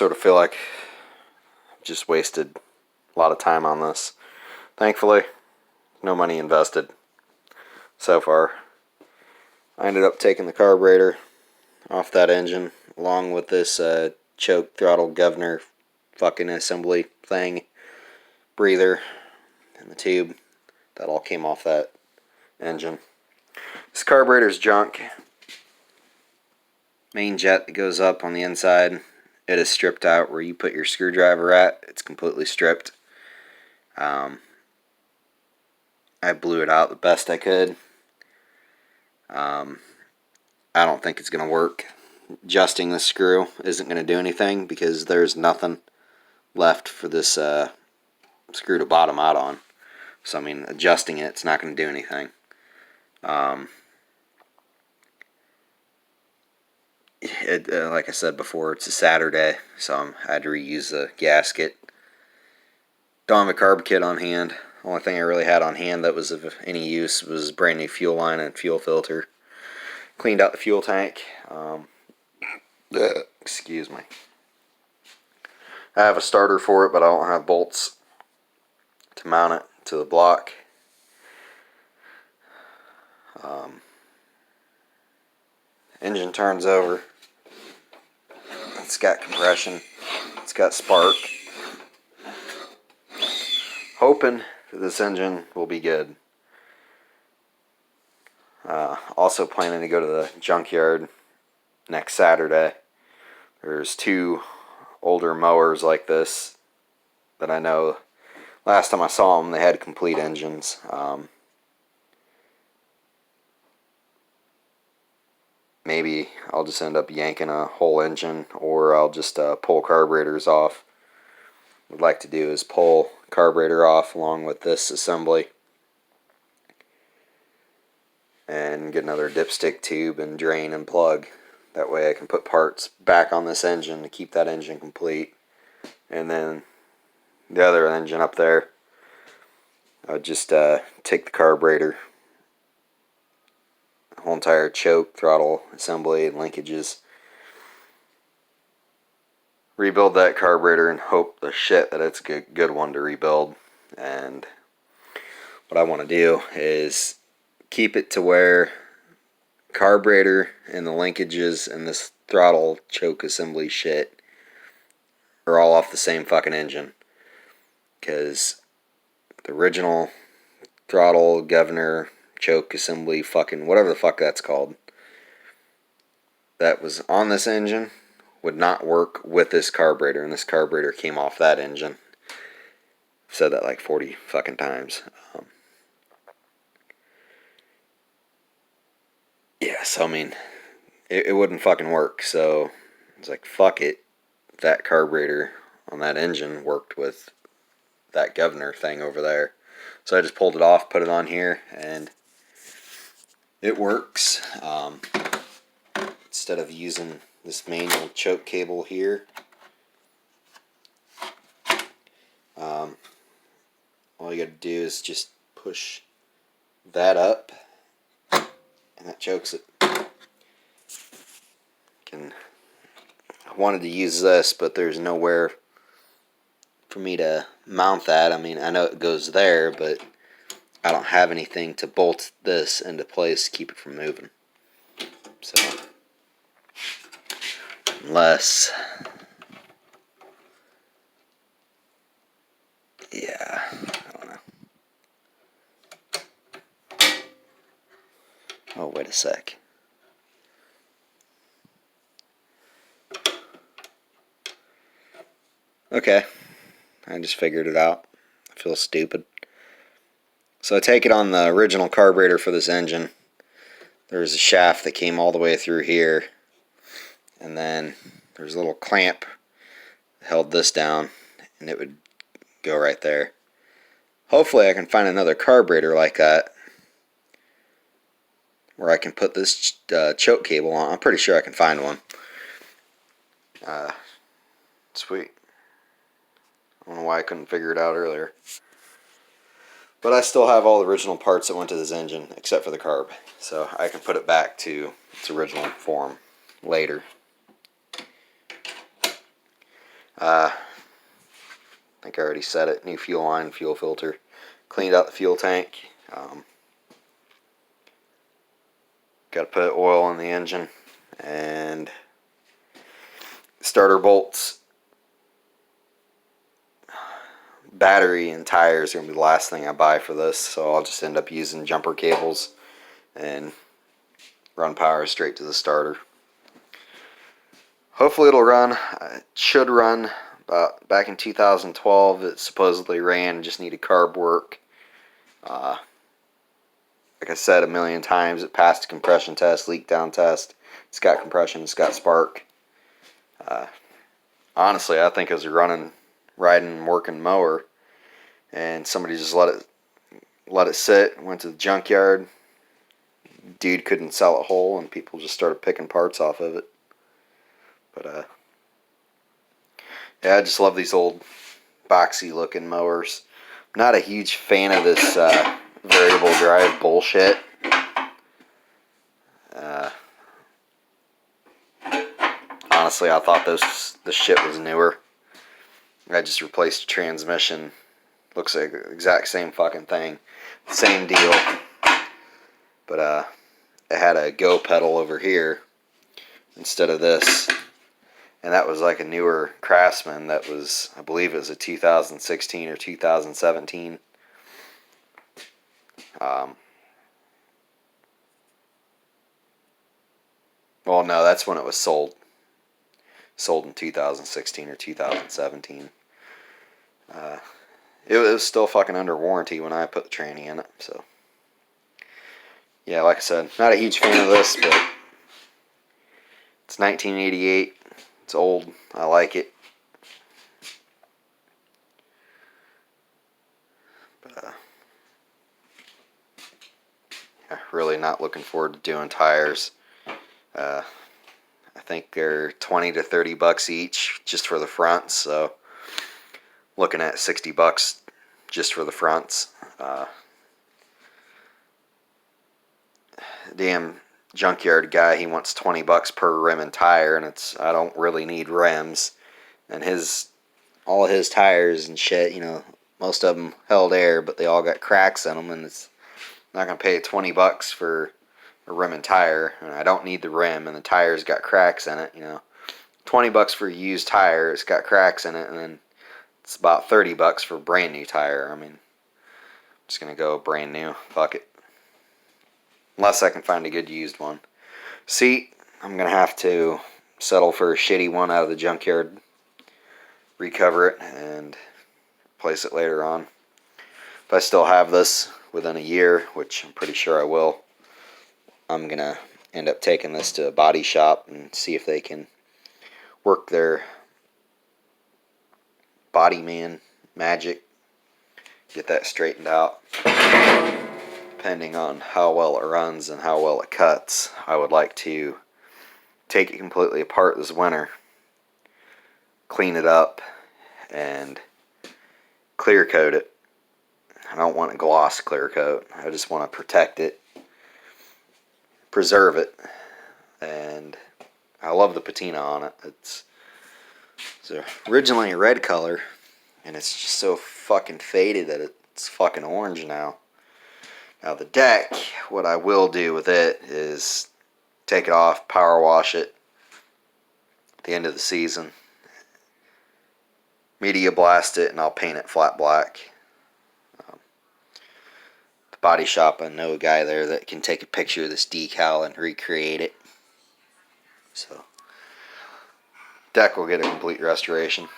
sort of feel like I've just wasted a lot of time on this. Thankfully, no money invested so far. I ended up taking the carburetor off that engine along with this choke throttle governor fucking assembly thing, breather, and the tube. That all came off that engine. This carburetor's junk. Main jet that goes up on the inside, it is stripped out where you put your screwdriver at. It's completely stripped. I blew it out the best I could. I don't think it's going to work. Adjusting the screw isn't going to do anything because there's nothing left for this screw to bottom out on. So, I mean, adjusting it's not going to do anything. Like I said before, it's a Saturday, so I had to reuse the gasket. Don't have a carb kit on hand. The only thing I really had on hand that was of any use was brand new fuel line and fuel filter. Cleaned out the fuel tank. Excuse me. I have a starter for it, but I don't have bolts to mount it to the block. Engine turns over. It's got compression. It's got spark. Hoping that this engine will be good. Also planning to go to the junkyard next Saturday. There's 2 older mowers like this that I know. Last time I saw them, they had complete engines. Maybe I'll just end up yanking a whole engine, or I'll just pull carburetors off. What I'd like to do is pull carburetor off along with this assembly and get another dipstick tube and drain and plug. That way I can put parts back on this engine to keep that engine complete. And then the other engine up there, I would just take the carburetor, the whole entire choke, throttle, assembly, and linkages, rebuild that carburetor and hope the shit that it's a good one to rebuild. And what I want to do is keep it to where carburetor and the linkages and this throttle choke assembly shit are all off the same fucking engine. Because the original throttle, governor, choke assembly, fucking whatever the fuck that's called, that was on this engine would not work with this carburetor, and this carburetor came off that engine. I've said that like 40 fucking times. Yeah, so I mean, it wouldn't fucking work, so it's like, fuck it. That carburetor on that engine worked with that governor thing over there. So I just pulled it off, put it on here, and it works. Instead of using this manual choke cable here, all you gotta do is just push that up, and that chokes it. I wanted to use this, but there's nowhere for me to mount that. I mean, I know it goes there, but I don't have anything to bolt this into place to keep it from moving. So, unless, yeah, I don't know. Oh, wait a sec. Okay, I just figured it out. I feel stupid. So I take it on the original carburetor for this engine. There's a shaft that came all the way through here, and then there's a little clamp that held this down, and it would go right there. Hopefully I can find another carburetor like that where I can put this choke cable on. I'm pretty sure I can find one. Sweet. I don't know why I couldn't figure it out earlier. But I still have all the original parts that went to this engine, except for the carb. So I can put it back to its original form later. I think I already said it. New fuel line, fuel filter. Cleaned out the fuel tank. Got to put oil in the engine. And starter bolts. Battery and tires are going to be the last thing I buy for this. So I'll just end up using jumper cables and run power straight to the starter. Hopefully it'll run. It should run. Back in 2012 it supposedly ran, just needed carb work. Like I said a million times, it passed a compression test, leak down test. It's got compression, it's got spark. Honestly, I think it was a riding, working mower, and somebody just let it sit, went to the junkyard. Dude couldn't sell it whole, and people just started picking parts off of it. But yeah, I just love these old boxy looking mowers. I'm not a huge fan of this variable drive bullshit. Honestly, I thought this shit was newer. I just replaced the transmission. Looks like the exact same fucking thing. Same deal. But it had a go pedal over here instead of this. And that was like a newer Craftsman that was, I believe it was a 2016 or 2017. Well, no, that's when it was sold. Sold in 2016 or 2017. It was still fucking under warranty when I put the tranny in it. So, yeah, like I said, not a huge fan of this, but it's 1988. It's old. I like it. But, yeah, really not looking forward to doing tires. I think they're 20 to 30 bucks each just for the fronts. So, looking at 60 bucks just for the fronts. Damn junkyard guy, he wants 20 bucks per rim and tire, and I don't really need rims. And all of his tires and shit, you know, most of them held air, but they all got cracks in them, and it's not gonna pay 20 bucks for a rim and tire, and I don't need the rim, and the tire's got cracks in it, you know. 20 bucks for a used tire, it's got cracks in it, and then it's about 30 bucks for a brand new tire. I mean, I'm just gonna go brand new. Fuck it. Unless I can find a good used one. Seat, I'm going to have to settle for a shitty one out of the junkyard. Recover it and replace it later on. If I still have this within a year, which I'm pretty sure I will, I'm going to end up taking this to a body shop and see if they can work their body man magic. Get that straightened out. Depending on how well it runs and how well it cuts, I would like to take it completely apart this winter, clean it up, and clear coat it. I don't want a gloss clear coat. I just want to protect it, preserve it, and I love the patina on it. It's originally a red color, and it's just so fucking faded that it's fucking orange now. Now the deck, what I will do with it is take it off, power wash it at the end of the season, media blast it, and I'll paint it flat black. The body shop, I know a guy there that can take a picture of this decal and recreate it. So, deck will get a complete restoration.